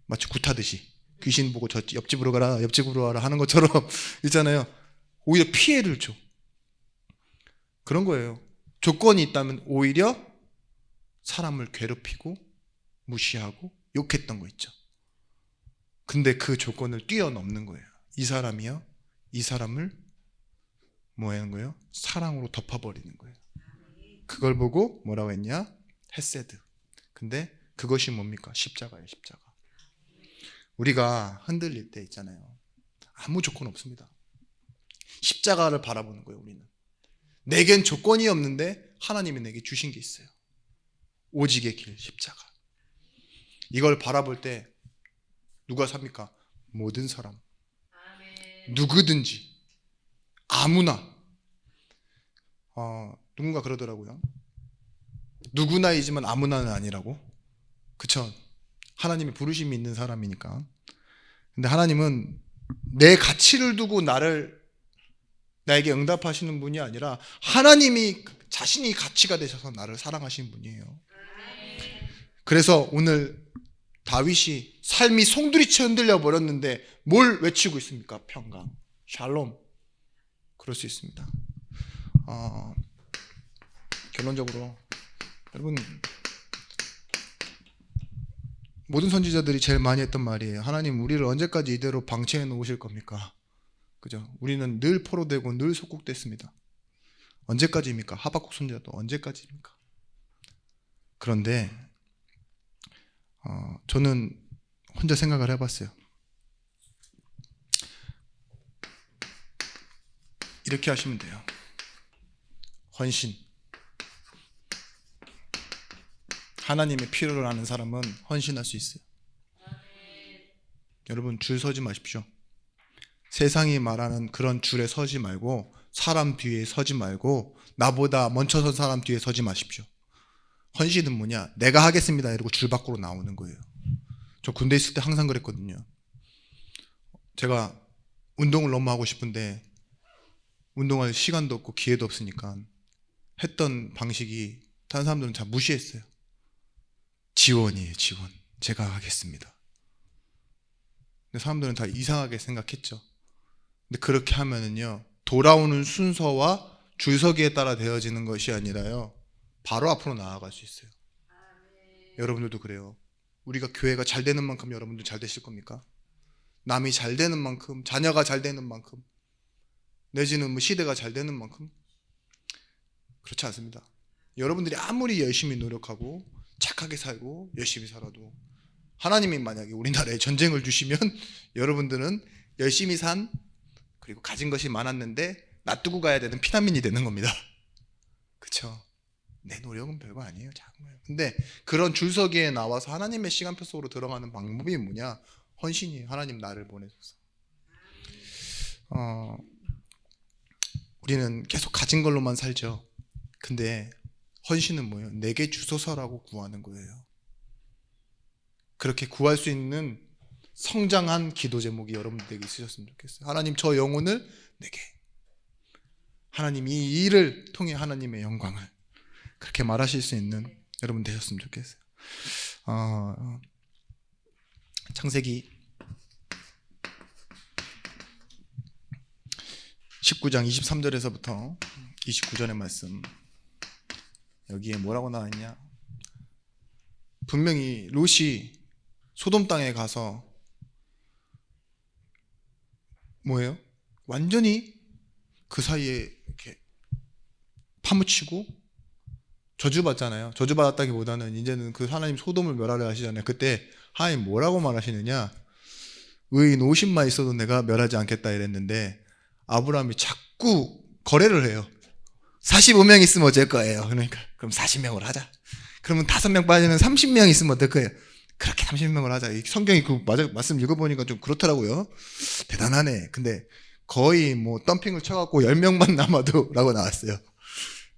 마치 굿하듯이 귀신 보고 저 옆집으로 가라, 옆집으로 가라 하는 것처럼 있잖아요. 오히려 피해를 줘. 그런 거예요. 조건이 있다면 오히려 사람을 괴롭히고 무시하고 욕했던 거 있죠. 근데 그 조건을 뛰어넘는 거예요. 이 사람이요, 이 사람을 뭐 하는 거예요? 사랑으로 덮어버리는 거예요. 그걸 보고 뭐라고 했냐? 헤세드. 근데 그것이 뭡니까? 십자가예요, 십자가. 우리가 흔들릴 때 있잖아요. 아무 조건 없습니다. 십자가를 바라보는 거예요, 우리는. 내겐 조건이 없는데 하나님이 내게 주신 게 있어요. 오직의 길, 십자가. 이걸 바라볼 때 누가 삽니까? 모든 사람. 누구든지. 아무나. 누군가 그러더라고요. 누구나이지만 아무나는 아니라고. 그쵸? 하나님의 부르심이 있는 사람이니까. 근데 하나님은 내 가치를 두고 나에게 응답하시는 분이 아니라 하나님이 자신이 가치가 되셔서 나를 사랑하시는 분이에요. 그래서 오늘 다윗이 삶이 송두리째 흔들려 버렸는데 뭘 외치고 있습니까? 평강, 샬롬. 그럴 수 있습니다. 결론적으로 여러분, 모든 선지자들이 제일 많이 했던 말이에요. 하나님, 우리를 언제까지 이대로 방치해 놓으실 겁니까? 그죠? 우리는 늘 포로되고 늘 속국됐습니다. 언제까지입니까? 하박국 선지자도 언제까지입니까? 그런데 저는 혼자 생각을 해봤어요. 이렇게 하시면 돼요. 헌신. 하나님의 필요를 아는 사람은 헌신할 수 있어요. 여러분, 줄 서지 마십시오. 세상이 말하는 그런 줄에 서지 말고, 사람 뒤에 서지 말고, 나보다 먼저 선 사람 뒤에 서지 마십시오. 헌신은 뭐냐? 내가 하겠습니다 이러고 줄 밖으로 나오는 거예요. 저 군대 있을 때 항상 그랬거든요. 제가 운동을 너무 하고 싶은데 운동할 시간도 없고 기회도 없으니까 했던 방식이 다른 사람들은 다 무시했어요. 지원이에요, 지원. 제가 하겠습니다. 근데 사람들은 다 이상하게 생각했죠. 근데 그렇게 하면은요, 돌아오는 순서와 줄서기에 따라 되어지는 것이 아니라요, 바로 앞으로 나아갈 수 있어요. 여러분들도 그래요. 우리가 교회가 잘 되는 만큼 여러분들 잘 되실 겁니까? 남이 잘 되는 만큼, 자녀가 잘 되는 만큼, 내지는 뭐 시대가 잘 되는 만큼? 그렇지 않습니다. 여러분들이 아무리 열심히 노력하고 착하게 살고 열심히 살아도 하나님이 만약에 우리나라에 전쟁을 주시면 여러분들은 열심히 산, 그리고 가진 것이 많았는데 놔두고 가야 되는 피난민이 되는 겁니다. 그렇죠? 내 노력은 별거 아니에요. 작은 거예요. 근데 그런 줄서기에 나와서 하나님의 시간표 속으로 들어가는 방법이 뭐냐? 헌신이에요. 하나님 나를 보내셔서. 우리는 계속 가진 걸로만 살죠. 근데 헌신은 뭐예요? 내게 주소서라고 구하는 거예요. 그렇게 구할 수 있는 성장한 기도 제목이 여러분들에게 있으셨으면 좋겠어요. 하나님, 저 영혼을 내게. 하나님, 이 일을 통해 하나님의 영광을 그렇게 말하실 수 있는 여러분 되셨으면 좋겠어요. 창세기 19장 23절에서부터 29절의 말씀, 여기에 뭐라고 나와있냐? 분명히 롯이 소돔 땅에 가서 뭐예요? 완전히 그 사이에 이렇게 파묻히고 저주받잖아요. 저주받았다기보다는 이제는 그 하나님 소돔을 멸하려 하시잖아요. 그때 하나님 뭐라고 말하시느냐? 의인 50만 있어도 내가 멸하지 않겠다 이랬는데 아브라함이 자꾸 거래를 해요. 45명 있으면 어쩔 거예요. 그러니까 그럼 40명을 하자. 그러면 5명 빠지는 30명 있으면 어떨 거예요? 그렇게 30명을 하자. 성경이 그 말씀 읽어보니까 좀 그렇더라고요. 대단하네. 근데 거의 뭐 덤핑을 쳐갖고 10명만 남아도 라고 나왔어요.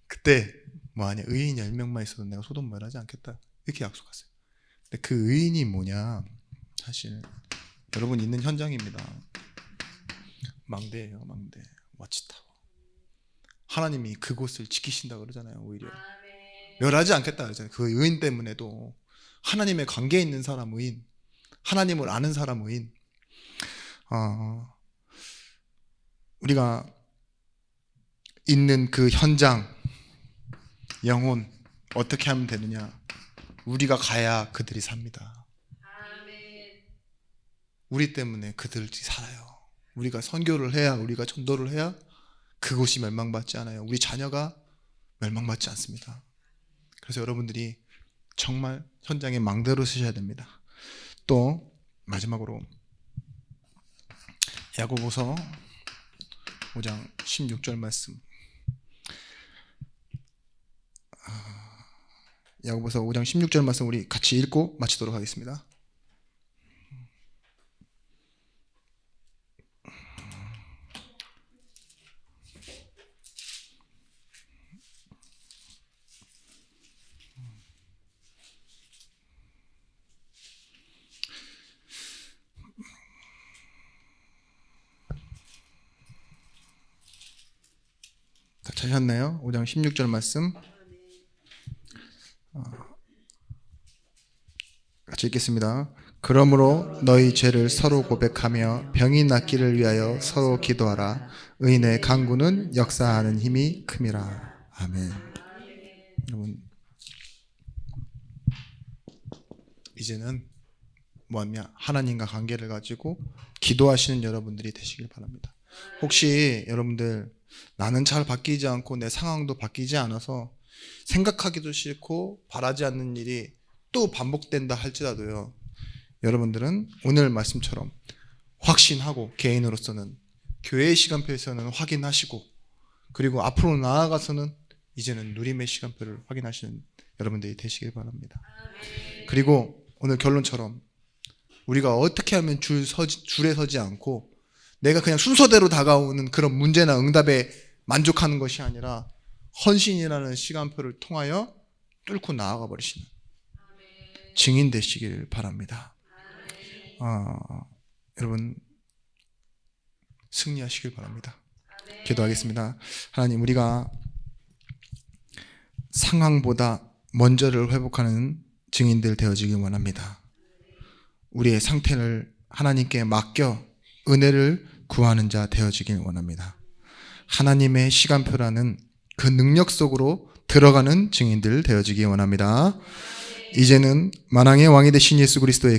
그때 뭐하냐, 의인 10명만 있어도 내가 소돔 멸하지 않겠다 이렇게 약속했어요. 근데 그 의인이 뭐냐, 사실 여러분 있는 현장입니다. 망대예요. 망대. 워치타워. 하나님이 그곳을 지키신다 그러잖아요. 오히려 멸하지 않겠다 그러잖아요. 그 의인 때문에도 하나님의 관계에 있는 사람 의인, 하나님을 아는 사람 의인. 우리가 있는 그 현장, 영혼 어떻게 하면 되느냐? 우리가 가야 그들이 삽니다. 우리 때문에 그들이 살아요. 우리가 선교를 해야, 우리가 전도를 해야 그곳이 멸망받지 않아요. 우리 자녀가 멸망받지 않습니다. 그래서 여러분들이 정말 현장에 망대로 쓰셔야 됩니다. 또 마지막으로 야고보서 5장 16절 말씀, 야고보서 5장 16절 말씀 우리 같이 읽고 마치도록 하겠습니다. 다 찾으셨나요? 5장 16절 말씀 같이 읽겠습니다. 그러므로 너희 죄를 서로 고백하며 병이 낫기를 위하여 서로 기도하라. 의인의 간구는 역사하는 힘이 큼이라. 아멘. 여러분, 이제는 뭐하냐, 하나님과 관계를 가지고 기도하시는 여러분들이 되시길 바랍니다. 혹시 여러분들 나는 잘 바뀌지 않고 내 상황도 바뀌지 않아서 생각하기도 싫고 바라지 않는 일이 또 반복된다 할지라도요, 여러분들은 오늘 말씀처럼 확신하고 개인으로서는 교회의 시간표에서는 확인하시고, 그리고 앞으로 나아가서는 이제는 누림의 시간표를 확인하시는 여러분들이 되시길 바랍니다. 그리고 오늘 결론처럼 우리가 어떻게 하면 줄에 서지 않고 내가 그냥 순서대로 다가오는 그런 문제나 응답에 만족하는 것이 아니라 헌신이라는 시간표를 통하여 뚫고 나아가 버리시는 증인 되시길 바랍니다. 여러분 승리하시길 바랍니다. 기도하겠습니다. 하나님, 우리가 상황보다 먼저를 회복하는 증인들 되어지길 원합니다. 우리의 상태를 하나님께 맡겨 은혜를 구하는 자 되어지길 원합니다. 하나님의 시간표라는 그 능력 속으로 들어가는 증인들 되어지길 원합니다. 이제는 만왕의 왕이 되신 예수 그리스도의